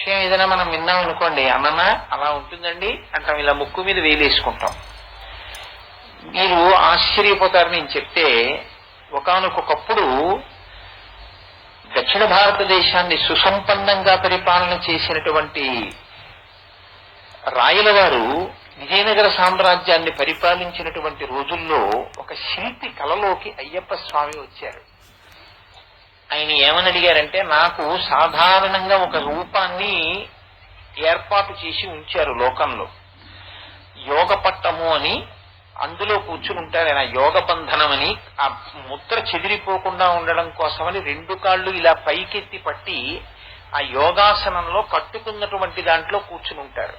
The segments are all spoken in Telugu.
విషయం ఏదైనా మనం విన్నాం అనుకోండి, అన్ననా అలా ఉంటుందండి అంటాం, ఇలా ముక్కు మీద వేలేసుకుంటాం. మీరు ఆశ్చర్యపోతారు నేను చెప్తే. ఒకానొకప్పుడు దక్షిణ భారతదేశాన్ని సుసంపన్నంగా పరిపాలన చేసినటువంటి రాయల వారు విజయనగర సామ్రాజ్యాన్ని పరిపాలించినటువంటి రోజుల్లో ఒక శిల్పి కలలోకి అయ్యప్ప స్వామి వచ్చారు. ఆయన ఏమని అడిగారంటే, నాకు సాధారణంగా ఒక రూపాన్ని ఏర్పాటు చేసి ఉంచారు లోకంలో, యోగ పట్టము అని, అందులో కూర్చుని ఉంటారు ఆయన, యోగ బంధనం అని. ఆ ముద్ర చెదిరిపోకుండా ఉండడం కోసమని 2 కాళ్ళు ఇలా పైకెత్తి పట్టి ఆ యోగాసనంలో కట్టుకున్నటువంటి దాంట్లో కూర్చుని ఉంటారు.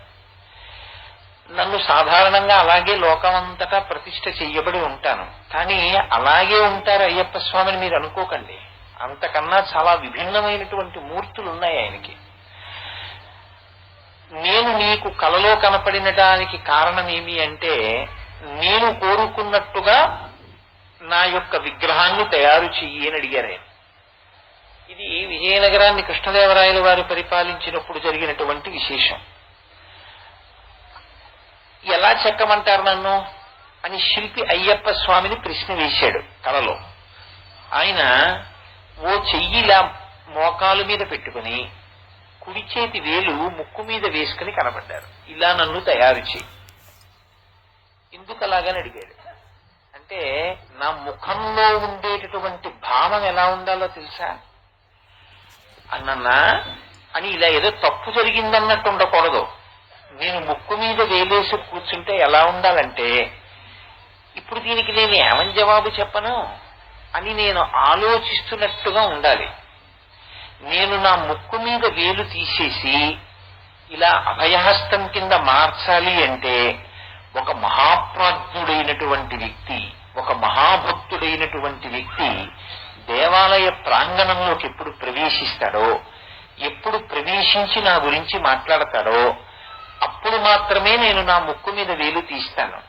నన్ను సాధారణంగా అలాగే లోకమంతటా ప్రతిష్ఠ చెయ్యబడి ఉంటాను, కానీ అలాగే ఉంటారు అయ్యప్ప స్వామిని మీరు అనుకోకండి. అంతకన్నా చాలా విభిన్నమైనటువంటి మూర్తులు ఉన్నాయి ఆయనకి. నేను నీకు కలలో కనపడినడానికి కారణం ఏమి అంటే, నేను కోరుకున్నట్టుగా నా యొక్క విగ్రహాన్ని తయారు చెయ్యి అని అడిగారు ఆయన. ఇది విజయనగరాన్ని కృష్ణదేవరాయల వారు పరిపాలించినప్పుడు జరిగినటువంటి విశేషం. ఎలా చెక్కమంటారు నన్ను అని శిల్పి అయ్యప్ప స్వామిని ప్రశ్న వేశాడు కలలో. ఆయన ఓ చెయ్యిలా మోకాలు మీద పెట్టుకుని కుడి చేతి వేలు ముక్కు మీద వేసుకుని కనబడ్డారు. ఇలా నన్ను తయారు చేయి. ఎందుకు అలాగని అడిగాడు. అంటే నా ముఖంలో ఉండేటటువంటి భావం ఎలా ఉండాలో తెలుసా అన్నన్నా అని, ఇలా ఏదో తప్పు జరిగిందన్నట్టు ఉండకూడదు. నేను ముక్కు మీద వేలేసి కూర్చుంటే ఎలా ఉండాలంటే, ఇప్పుడు దీనికి నేను ఏమని జవాబు చెప్పను అని నేను ఆలోచిస్తున్నట్టుగా ఉండాలి. నేను నా ముక్కు మీద వేలు తీసేసి ఇలా అభయహస్తం కింద మార్చాలి అంటే, ఒక మహాప్రాజ్ఞుడైనటువంటి వ్యక్తి, ఒక మహాభక్తుడైనటువంటి వ్యక్తి దేవాలయ ప్రాంగణంలోకి ఎప్పుడు ప్రవేశిస్తాడో, ఎప్పుడు ప్రవేశించి నా గురించి మాట్లాడతాడో అప్పుడు మాత్రమే నేను నా ముక్కు మీద వేలు తీస్తాను.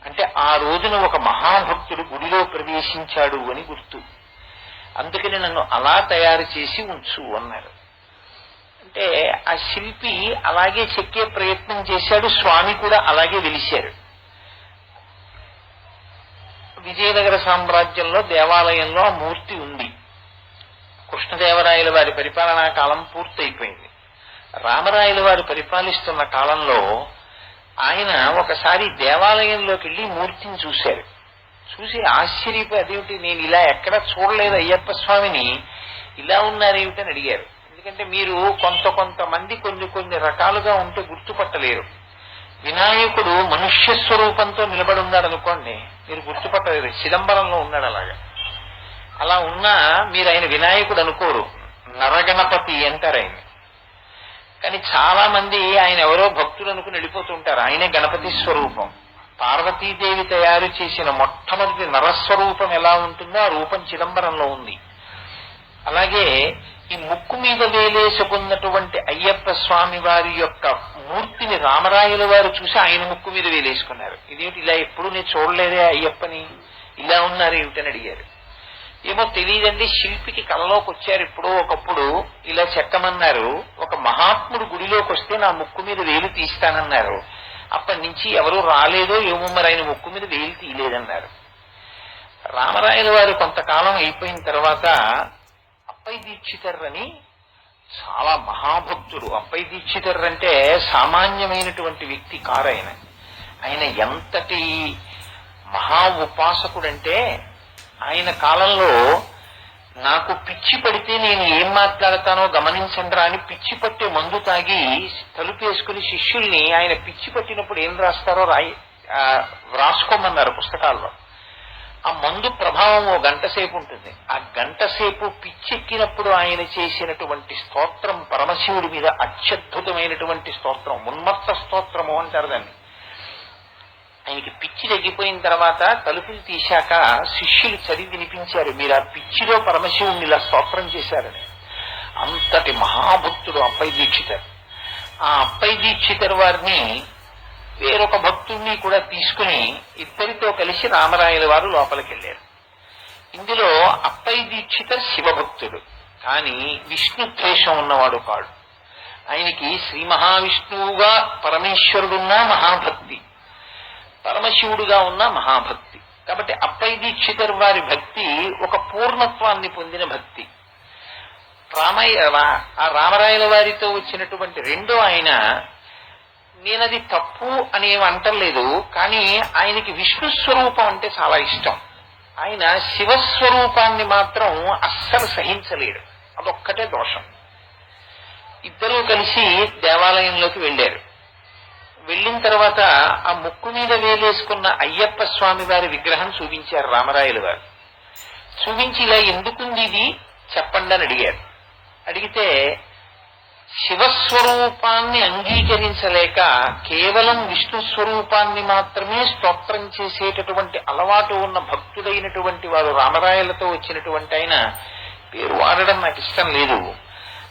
అంటే ఆ రోజున ఒక మహాభక్తుడు గుడిలో ప్రవేశించాడు అని గుర్తు. అందుకని నన్ను అలా తయారు చేసి ఉంచు అన్నారు. అంటే ఆ శిల్పి అలాగే చెక్కే ప్రయత్నం చేశాడు, స్వామి కూడా అలాగే వెలిశారు. విజయనగర సామ్రాజ్యంలో దేవాలయంలో ఆ మూర్తి ఉంది. కృష్ణదేవరాయల వారి పరిపాలనా కాలం పూర్తయిపోయింది. రామరాయల వారు పరిపాలిస్తున్న కాలంలో ఆయన ఒకసారి దేవాలయంలోకి వెళ్ళి మూర్తిని చూశారు. చూసి ఆశ్చర్యపోయి, అదేమిటి నేను ఇలా ఎక్కడా చూడలేదు అయ్యప్ప స్వామిని, ఇలా ఉన్నారేమిటని అడిగారు. ఎందుకంటే మీరు కొంతమంది కొన్ని రకాలుగా ఉంటే గుర్తుపట్టలేరు. వినాయకుడు మనుష్య స్వరూపంతో నిలబడి ఉన్నాడు అనుకోండి, మీరు గుర్తుపట్టలేరు. చిదంబరంలో ఉన్నాడు అలాగా. అలా ఉన్నా మీరు ఆయన వినాయకుడు అనుకోరు, నరగణపతి అంటారు ఆయన. కానీ చాలా మంది ఆయన ఎవరో భక్తులు అనుకుని వెళ్ళిపోతుంటారు. ఆయనే గణపతి స్వరూపం. పార్వతీదేవి తయారు చేసిన మొట్టమొదటి నరస్వరూపం ఎలా ఉంటుందో ఆ రూపం చిదంబరంలో ఉంది. అలాగే ఈ ముక్కు మీద వేలేసుకున్నటువంటి అయ్యప్ప స్వామి వారి యొక్క మూర్తిని రామరాయల వారు చూసి ఆయన ముక్కు మీద వేలేసుకున్నారు. ఇదేమిటి ఇలా ఎప్పుడు నేను చూడలేదే అయ్యప్పని, ఇలా ఉన్నారు ఏమిటని అడిగారు. ఏమో తెలియదండి, శిల్పికి కలలోకి వచ్చారు ఎప్పుడో ఒకప్పుడు, ఇలా చెక్కమన్నారు. ఒక మహాత్ముడు గుడిలోకి వస్తే నా ముక్కు మీద వేలు తీస్తానన్నారు. అప్పటి నుంచి ఎవరూ రాలేదో ఏమో, మరి ఆయన ముక్కు మీద వేలు తీయలేదన్నారు. రామరాయల వారు కొంతకాలం అయిపోయిన తర్వాత అప్పై దీక్షితర్ అని చాలా మహాభక్తుడు. అప్పై దీక్షితర్ అంటే సామాన్యమైనటువంటి వ్యక్తి కారు ఆయన. ఆయన ఎంతటి మహా ఉపాసకుడంటే, ఆయన కాలంలో నాకు పిచ్చి పడితే నేను ఏం మాట్లాడతానో గమనించండి అని పిచ్చి పట్టే మందు తాగి తలుపేసుకుని శిష్యుల్ని ఆయన పిచ్చి పట్టినప్పుడు ఏం రాస్తారో రాసుకోమన్నారు పుస్తకాల్లో. ఆ మందు ప్రభావం 1 గంట సేపు ఉంటుంది. ఆ గంట సేపు పిచ్చెక్కినప్పుడు ఆయన చేసినటువంటి స్తోత్రం పరమశివుడి మీద అత్యద్భుతమైనటువంటి స్తోత్రం, ఉన్మత్త స్తోత్రము అంటారు దాన్ని. ఆయనకి పిచ్చి తగ్గిపోయిన తర్వాత తలుపులు తీశాక శిష్యులు చదివి వినిపించారు, మీరు ఆ పిచ్చిలో పరమశివుణ్ణి ఇలా స్తోత్రం చేశారని. అంతటి మహాభక్తుడు అప్పై దీక్షితర్. ఆ అప్పై దీక్షితర్ వారిని వేరొక భక్తుడిని కూడా తీసుకుని ఇద్దరితో కలిసి రామరాయల వారు లోపలికి వెళ్ళారు. ఇందులో అప్పై దీక్షితర్ శివభక్తుడు, కానీ విష్ణు ద్వేషం ఉన్నవాడు కాడు. ఆయనకి శ్రీ మహావిష్ణువుగా పరమేశ్వరుడున్నా మహాభక్తి, పరమశివుడుగా ఉన్న మహాభక్తి. కాబట్టి అప్పై దీక్షితర్ వారి భక్తి ఒక పూర్ణత్వాన్ని పొందిన భక్తి. రామరాయల వారితో వచ్చినటువంటి రెండో ఆయన, నేనది తప్పు అనేవి అంటలేదు, కానీ ఆయనకి విష్ణు స్వరూపం అంటే చాలా ఇష్టం. ఆయన శివస్వరూపాన్ని మాత్రం అస్సలు సహించలేడు, అదొక్కటే దోషం. ఇద్దరూ కలిసి దేవాలయంలోకి వెళ్ళారు. వెళ్ళిన తర్వాత ఆ ముక్కు మీద వేలేసుకున్న అయ్యప్ప స్వామి వారి విగ్రహం చూపించారు రామరాయలు వారు. చూపించి ఇలా ఎందుకుంది ఇది చెప్పండి అని అడిగారు. అడిగితే శివస్వరూపాన్ని అంగీకరించలేక కేవలం విష్ణు స్వరూపాన్ని మాత్రమే స్తోత్రం చేసేటటువంటి అలవాటు ఉన్న భక్తుడైనటువంటి వారు రామరాయలతో వచ్చినటువంటి ఆయన పేరు వాడడం నాకు ఇష్టం లేదు.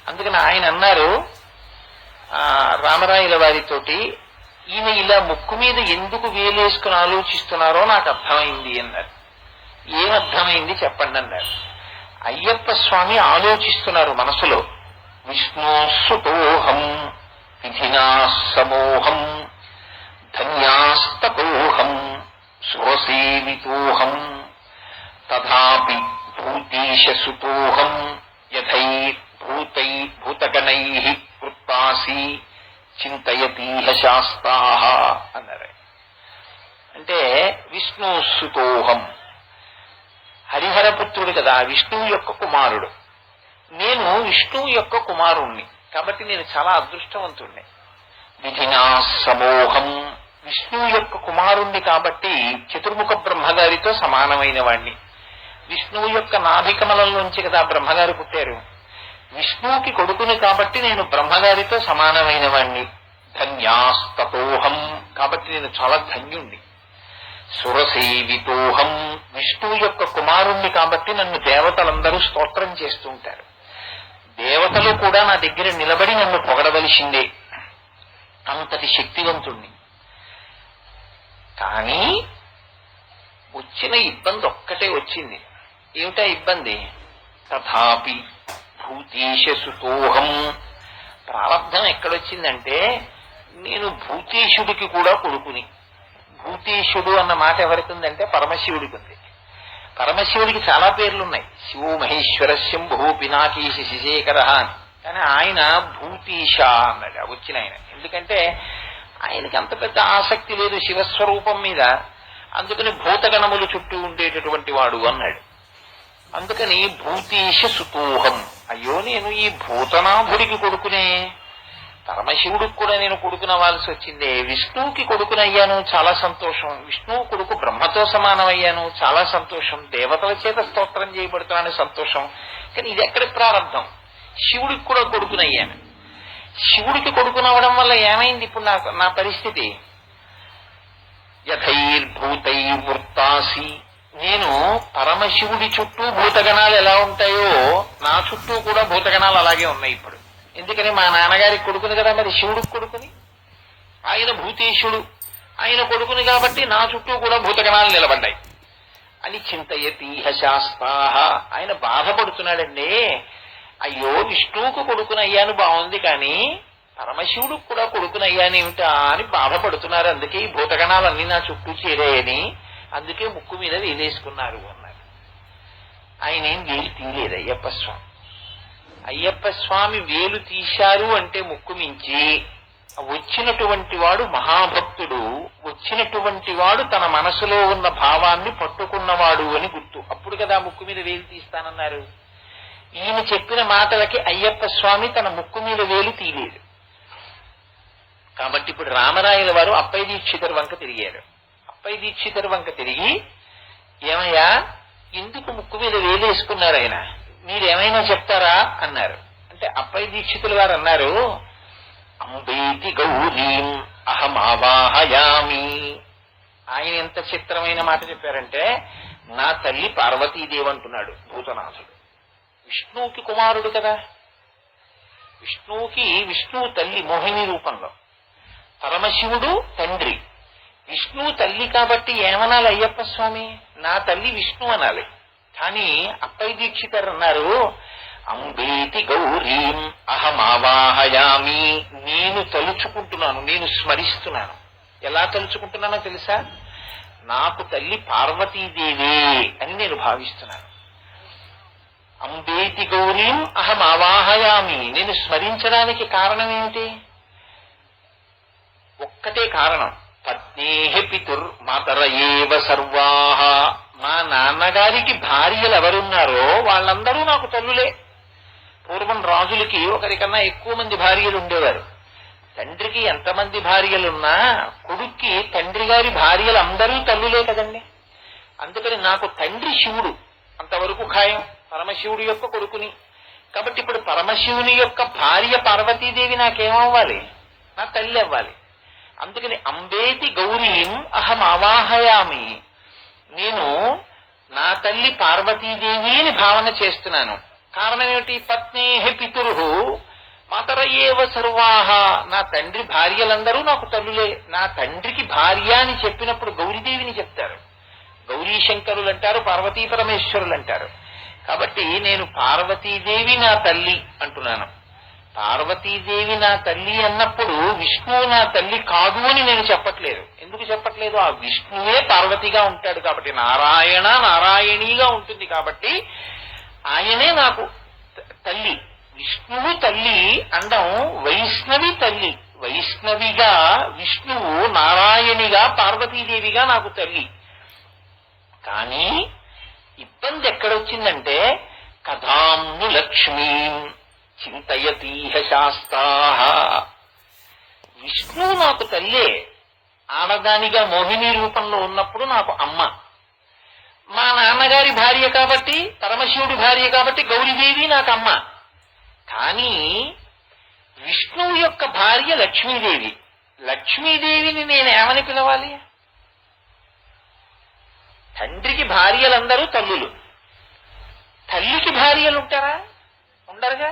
అందుకని ఆయన అన్నారు రామరాయల వారితోటి, ఈయన ఇలా ముక్కు మీద ఎందుకు వేలేసుకుని ఆలోచిస్తున్నారో నాకు అర్థమైంది అన్నారు. ఏమర్థమైంది చెప్పండి అన్నారు. అయ్యప్ప స్వామి ఆలోచిస్తున్నారు మనసులో, విష్ణోసుతోహం విధినా సమోహం ధన్యాస్తకోహం సురసేవితోహం తథాపి భూతేశసుతోహం భూతగణై వృత్తాసి చింతయతీహ శాస్త్రాః అన్నారు. అంటే విష్ణుసుతోహం, హరిహరపుత్రుడు కదా, విష్ణువు యొక్క కుమారుడు. నేను విష్ణువు యొక్క కుమారుణ్ణి కాబట్టి నేను చాలా అదృష్టవంతుణ్ణి. విధినా సమోహం, విష్ణువు యొక్క కుమారుణ్ణి కాబట్టి చతుర్ముఖ బ్రహ్మగారితో సమానమైన వాణ్ణి. విష్ణువు యొక్క నాభికమలంలోంచి కదా బ్రహ్మగారు పుట్టారు. విష్ణువుకి కొడుకుని కాబట్టి నేను బ్రహ్మగారితో సమానమైన వాణ్ణి. ధన్యాస్తతోహం, కాబట్టి నేను చాలా ధన్యుణ్ణి. సురసేవితోహం, విష్ణువు యొక్క కుమారుణ్ణి కాబట్టి నన్ను దేవతలందరూ స్తోత్రం చేస్తుంటారు. దేవతలు కూడా నా దగ్గర నిలబడి నన్ను పొగడవలసిందే, అంతటి శక్తివంతుణ్ణి. కానీ వచ్చిన ఇబ్బంది ఒక్కటే వచ్చింది. ఏమిటా ఇబ్బంది? తథాపి భూతేశసుతోహం. ప్రారంధం ఎక్కడొచ్చిందంటే, నేను భూతేశుడికి కూడా కొడుకుని. భూతేశుడు అన్న మాట ఎవరికి ఉందంటే పరమశివుడికి ఉంది. పరమశివుడికి చాలా పేర్లున్నాయి, శివో మహేశ్వర శంభు పినాకీశ శశేఖర అని. కానీ ఆయన భూతీష అన్నాడు వచ్చిన ఆయన. ఎందుకంటే ఆయనకి అంత పెద్ద ఆసక్తి లేదు శివస్వరూపం మీద, అందుకని భూతగణములు చుట్టూ ఉండేటటువంటి వాడు అన్నాడు. అందుకని భూతేశ సుతోహం, అయ్యో నేను ఈ భూతనాభుడికి కొడుకునే, పరమశివుడికి కూడా నేను కొడుకునవ్వాల్సి వచ్చిందే. విష్ణువుకి కొడుకునయ్యాను, చాలా సంతోషం. విష్ణువు కొడుకు బ్రహ్మతో సమానమయ్యాను, చాలా సంతోషం. దేవతల చేత స్తోత్రం చేయబడుతున్నాను, సంతోషం. కానీ ఇది ఎక్కడి ప్రారంభం? శివుడికి కూడా కొడుకునయ్యాను. శివుడికి కొడుకునవ్వడం వల్ల ఏమైంది ఇప్పుడు నా పరిస్థితి? యథైర్భూతైర్వృత్తాసి, నేను పరమశివుడి చుట్టూ భూతగణాలు ఎలా ఉంటాయో నా చుట్టూ కూడా భూతగణాలు అలాగే ఉన్నాయి ఇప్పుడు. ఎందుకని మా నాన్నగారికి కొడుకుని కదా, మరి శివుడికి కొడుకుని, ఆయన భూతేశుడు, ఆయన కొడుకుని కాబట్టి నా చుట్టూ కూడా భూతగణాలు నిలబడ్డాయి అని చింతయతీహ శాస్త్రాః. ఆయన బాధపడుతున్నాడండి, అయ్యో విష్ణువుకు కొడుకునయ్యాను బాగుంది, కానీ పరమశివుడికి కూడా కొడుకునయ్యానేమిటా అని బాధపడుతున్నారు. అందుకే ఈ భూతగణాలన్నీ నా చుట్టూ చేరాయని, అందుకే ముక్కు మీద వేలేసుకున్నారు అన్నారు. ఆయన ఏం వేలు తీయలేదు అయ్యప్ప స్వామి. అయ్యప్ప స్వామి వేలు తీశారు అంటే ముక్కు మించి వచ్చినటువంటి వాడు మహాభక్తుడు, వచ్చినటువంటి వాడు తన మనసులో ఉన్న భావాన్ని పట్టుకున్నవాడు అని గుర్తు. అప్పుడు కదా ముక్కు మీద వేలు తీస్తానన్నారు. ఈయన చెప్పిన మాటలకి అయ్యప్ప స్వామి తన ముక్కు మీద వేలు తీయలేదు. కాబట్టి ఇప్పుడు రామరాయల వారు అప్పై దీక్షితర్ వంక తిరిగారు. అప్పై దీక్షితర్ వంక తిరిగి, ఏమయ్యా ఎందుకు ముక్కు మీద వేలేసుకున్నారు ఆయన, మీరేమైనా చెప్తారా అన్నారు. అంటే అప్పై దీక్షితులు వారు అన్నారు, అంబేతి గౌరీం అహమావాహయామి. ఆయన ఎంత చిత్రమైన మాట చెప్పారంటే, నా తల్లి పార్వతీదేవి అంటున్నాడు భూతనాథుడు. విష్ణువుకి కుమారుడు కదా, విష్ణువు తల్లి మోహిని రూపంలో, పరమశివుడు తండ్రి. విష్ణువు తల్లి కాబట్టి ఏమనాలి అయ్యప్ప స్వామి? నా తల్లి విష్ణు అనాలి. కానీ అప్పై దీక్షితర్ అన్నారు, అంబేతి గౌరీం అహమావాహయామి. నేను తలుచుకుంటున్నాను, నేను స్మరిస్తున్నాను. ఎలా తలుచుకుంటున్నానో తెలుసా? నాకు తల్లి పార్వతీదేవే అని నేను భావిస్తున్నాను. అంబేతి గౌరీం అహమావాహయామి. నేను స్మరించడానికి కారణం ఏమిటి? ఒక్కటే కారణం. పత్నేహి పితుర్ మాతర ఏవ సర్వాహ. మా నాన్నగారికి భార్యలు ఎవరున్నారో వాళ్ళందరూ నాకు తల్లులే. పూర్వం రాజులకి ఒకరికన్నా ఎక్కువ మంది భార్యలు ఉండేవారు. తండ్రికి ఎంతమంది భార్యలున్నా కొడుక్కి తండ్రి గారి భార్యలు అందరూ తల్లులే కదండి. అందుకని నాకు తండ్రి శివుడు అంతవరకు ఖాయం, పరమశివుడి యొక్క కొడుకుని. కాబట్టి ఇప్పుడు పరమశివుని యొక్క భార్య పార్వతీదేవి నాకేమవ్వాలి? నా తల్లి అవ్వాలి. అందుకని అంబేతి గౌరీం అహం ఆవాహయామి. నేను నా తల్లి పార్వతీదేవి అని భావన చేస్తున్నాను. కారణం ఏమిటి? పత్నేహి పితురు మాతర ఏవ సర్వాహ. నా తండ్రి భార్యలందరూ నాకు తల్లులే. నా తండ్రికి భార్య అని చెప్పినప్పుడు గౌరీదేవిని చెప్తారు. గౌరీ శంకరులు అంటారు, పార్వతీ పరమేశ్వరులు అంటారు. కాబట్టి నేను పార్వతీదేవి నా తల్లి అంటున్నాను. పార్వతీదేవి నా తల్లి అన్నప్పుడు విష్ణువు నా తల్లి కాదు అని నేను చెప్పట్లేదు. ఎందుకు చెప్పట్లేదు? ఆ విష్ణువే పార్వతిగా ఉంటాడు కాబట్టి, నారాయణ నారాయణీగా ఉంటుంది కాబట్టి ఆయనే నాకు తల్లి. విష్ణువు తల్లి అండం వైష్ణవి తల్లి. వైష్ణవిగా విష్ణువు, నారాయణిగా పార్వతీదేవిగా నాకు తల్లి. కానీ ఇబ్బంది ఎక్కడొచ్చిందంటే కథాంను లక్ష్మీం చింతయతీహ శాస్త్రాః. విష్ణువు నాకు తల్లే. ఆడదానిగా మోహిని రూపంలో ఉన్నప్పుడు నాకు అమ్మ. మా నాన్నగారి భార్య కాబట్టి, పరమశివుడి భార్య కాబట్టి గౌరీదేవి నాకు అమ్మ. కానీ విష్ణువు యొక్క భార్య లక్ష్మీదేవి. లక్ష్మీదేవిని నేనేమని పిలవాలి? తండ్రికి భార్యలందరూ తల్లులు. తల్లికి భార్యలు ఉంటారా? ఉండరుగా.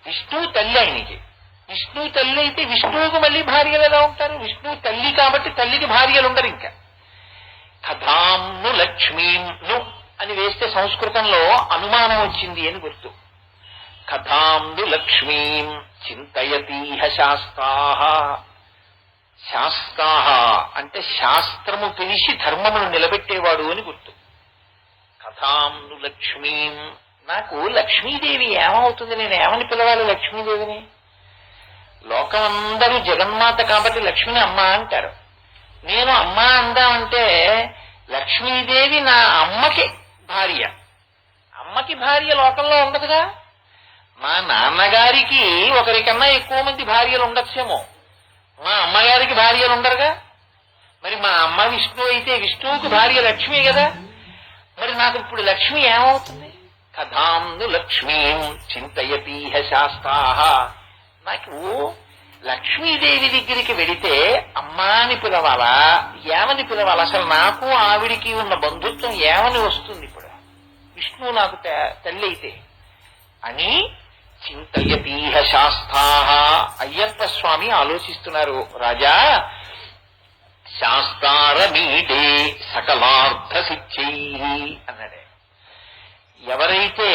విష్ణువు తల్లి ఆయనకి. విష్ణువు తల్లి అయితే విష్ణువుకు మళ్ళీ భార్యలు ఎలా ఉంటారు? విష్ణువు తల్లి కాబట్టి తల్లికి భార్యలు ఉండరు. ఇంకా కథాంను లక్ష్మీం ను అని వేస్తే సంస్కృతంలో అనుమానం వచ్చింది అని గుర్తు. కథాంను లక్ష్మీం చింతయతీహ శాస్త్రాః. శాస్త్రాః అంటే శాస్త్రము తెలిసి ధర్మమును నిలబెట్టేవాడు అని గుర్తు. కథాంను లక్ష్మీం. నాకు లక్ష్మీదేవి ఏమవుతుంది? నేను ఏమని పిలవాలి లక్ష్మీదేవిని? లోకమందరూ జగన్మాత కాబట్టి లక్ష్మిని అమ్మ అంటారు. నేను అమ్మ అందామంటే లక్ష్మీదేవి నా అమ్మకి భార్య. అమ్మకి భార్య లోకంలో ఉండదుగా. మా నాన్నగారికి ఒకరికన్నా ఎక్కువ మంది భార్యలు ఉండొచ్చేమో, మా అమ్మగారికి భార్యలు ఉండరుగా. మరి మా అమ్మ విష్ణువు అయితే విష్ణువుకి భార్య లక్ష్మి కదా. మరి నాకు ఇప్పుడు లక్ష్మి ఏమవుతుంది? కథాంను లక్ష్మీం చింతయతీహ శాస్త్రాః. నాకు లక్ష్మీదేవి దగ్గరికి వెడితే అమ్మా అని పిలవాలా, ఏమని పిలవాలా? అసలు నాకు ఆవిడికి ఉన్న బంధుత్వం ఏమని వస్తుంది? ఇప్పుడు విష్ణువు నాకు తల్లి అయితే అని చింతయతీహ శాస్త్రాః. అయ్యప్ప స్వామి ఆలోచిస్తున్నారు. రాజా, శాస్త్రారమీడే సకలార్థ సిద్ధ్యైః అన్నాడే. ఎవరైతే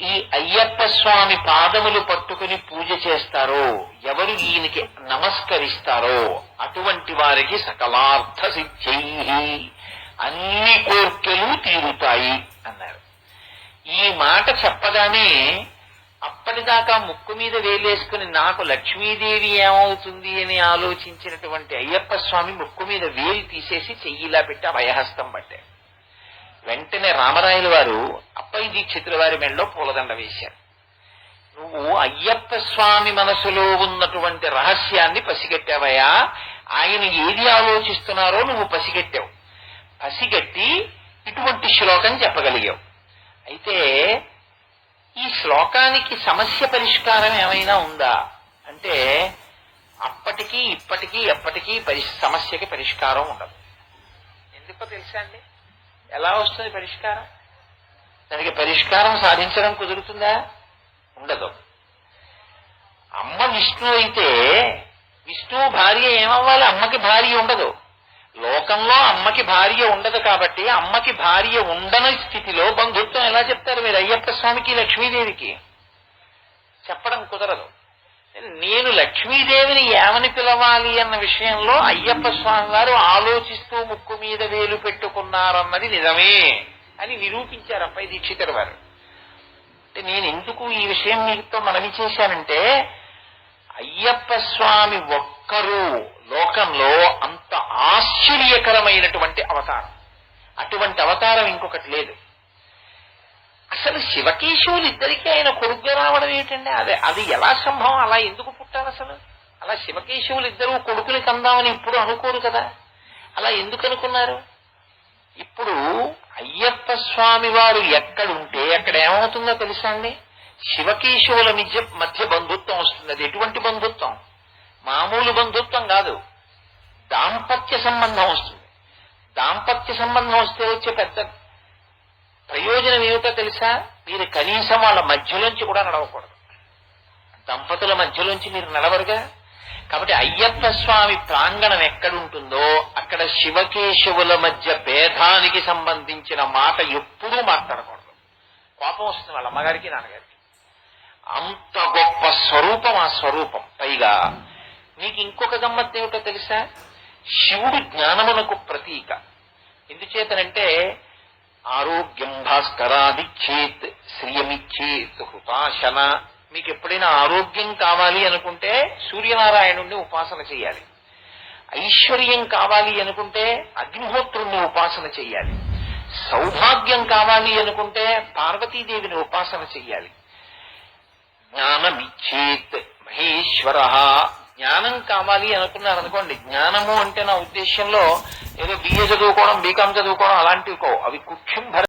ఈ అయ్యప్ప స్వామి పాదములు పట్టుకుని పూజ చేస్తారో, ఎవరు ఈయనకి నమస్కరిస్తారో అటువంటి వారికి సకలార్థ సిద్ధ్యైః అన్ని కోర్కెలు తీరుతాయి అన్నారు. ఈ మాట చెప్పగానే అప్పటిదాకా ముక్కు మీద వేలేసుకుని నాకు లక్ష్మీదేవి ఏమవుతుంది అని ఆలోచించినటువంటి అయ్యప్ప స్వామి ముక్కు మీద వేలు తీసేసి చెయ్యిలా పెట్టి అభయహస్తం పట్టారు. వెంటనే రామరాయల వారు అప్పయ్య దీక్షితుల వారి మెడలో పూలదండ వేశారు. నువ్వు అయ్యప్ప స్వామి మనసులో ఉన్నటువంటి రహస్యాన్ని పసిగట్టావయ్యా. ఆయన ఏది ఆలోచిస్తున్నారో నువ్వు పసిగట్టావు. పసిగట్టి ఇటువంటి శ్లోకం చెప్పగలిగావు. అయితే ఈ శ్లోకానికి సమస్య పరిష్కారం ఏమైనా ఉందా అంటే అప్పటికీ ఇప్పటికీ ఎప్పటికీ సమస్యకి పరిష్కారం ఉండదు. ఎందుకో తెలుసా అండి? ఎలా వస్తుంది పరిష్కారం? దానికి పరిష్కారం సాధించడం కుదురుతుందా? ఉండదు. అమ్మ విష్ణువు అయితే విష్ణువు భార్య ఏమవ్వాలి? అమ్మకి భార్య ఉండదు. లోకంలో అమ్మకి భార్య ఉండదు కాబట్టి అమ్మకి భార్య ఉండని స్థితిలో బంధుత్వం ఎలా చెప్తారు మీరు అయ్యప్ప స్వామికి లక్ష్మీదేవికి? చెప్పడం కుదరదు. నేను లక్ష్మీదేవిని ఏమని పిలవాలి అన్న విషయంలో అయ్యప్ప స్వామి వారు ఆలోచిస్తూ ముక్కు మీద వేలు పెట్టుకున్నారన్నది నిజమే అని నిరూపించారు అప్పై దీక్షితుల వారు. అంటే నేను ఎందుకు ఈ విషయం మీతో మనవి చేశానంటే, అయ్యప్ప స్వామి ఒక్కరు లోకంలో అంత ఆశ్చర్యకరమైనటువంటి అవతారం. అటువంటి అవతారం ఇంకొకటి లేదు. అసలు శివకేశవులు ఇద్దరికీ ఆయన కొడుగ్గా రావడం ఏంటండి? అది ఎలా సంభవం? అలా ఎందుకు పుట్టారు అసలు? అలా శివకేశవులు ఇద్దరు కొడుకుని కందామని ఇప్పుడు అనుకోరు కదా. అలా ఎందుకు అనుకున్నారు? ఇప్పుడు అయ్యప్ప స్వామి వారు ఎక్కడుంటే అక్కడ ఏమవుతుందో తెలుసా అండి? శివకేశవుల మధ్య బంధుత్వం వస్తుంది. అది ఎటువంటి బంధుత్వం? మామూలు బంధుత్వం కాదు, దాంపత్య సంబంధం వస్తుంది. దాంపత్య సంబంధం వస్తే వచ్చే పెద్ద ప్రయోజనం ఏమిటో తెలుసా? మీరు కనీసం వాళ్ళ మధ్యలోంచి కూడా నడవకూడదు. దంపతుల మధ్యలోంచి మీరు నడవరుగా. కాబట్టి అయ్యప్ప స్వామి ప్రాంగణం ఎక్కడుంటుందో అక్కడ శివకేశవుల మధ్య భేదానికి సంబంధించిన మాట ఎప్పుడూ మాట్లాడకూడదు. కోపం వస్తుంది వాళ్ళ అమ్మగారికి నాన్నగారికి. అంత గొప్ప స్వరూపం ఆ స్వరూపం. పైగా మీకు ఇంకొక గమ్మత్తు ఏమిటో తెలుసా? శివుడు జ్ఞానమునకు ప్రతీక. ఎందుచేతనంటే ఆరోగ్యం భాస్కరాదిచ్చేత్ శ్రియమిచ్చేత్ హృతాశన. మీకు ఎప్పుడైనా ఆరోగ్యం కావాలి అనుకుంటే సూర్యనారాయణుణ్ణి ఉపాసన చేయాలి. ఐశ్వర్యం కావాలి అనుకుంటే అగ్నిహోత్రుణ్ణి ఉపాసన చెయ్యాలి. సౌభాగ్యం కావాలి అనుకుంటే పార్వతీదేవిని ఉపాసన చెయ్యాలి. జ్ఞానమిచ్చేత్ మహేశ్వర. జ్ఞానం కావాలి అనుకున్నారనుకోండి, జ్ఞానము అంటే నా ఉద్దేశంలో ఏదో బిఏ చదువుకోవడం, బీకాం చదువుకోవడం అలాంటివి అవి కుక్షింభర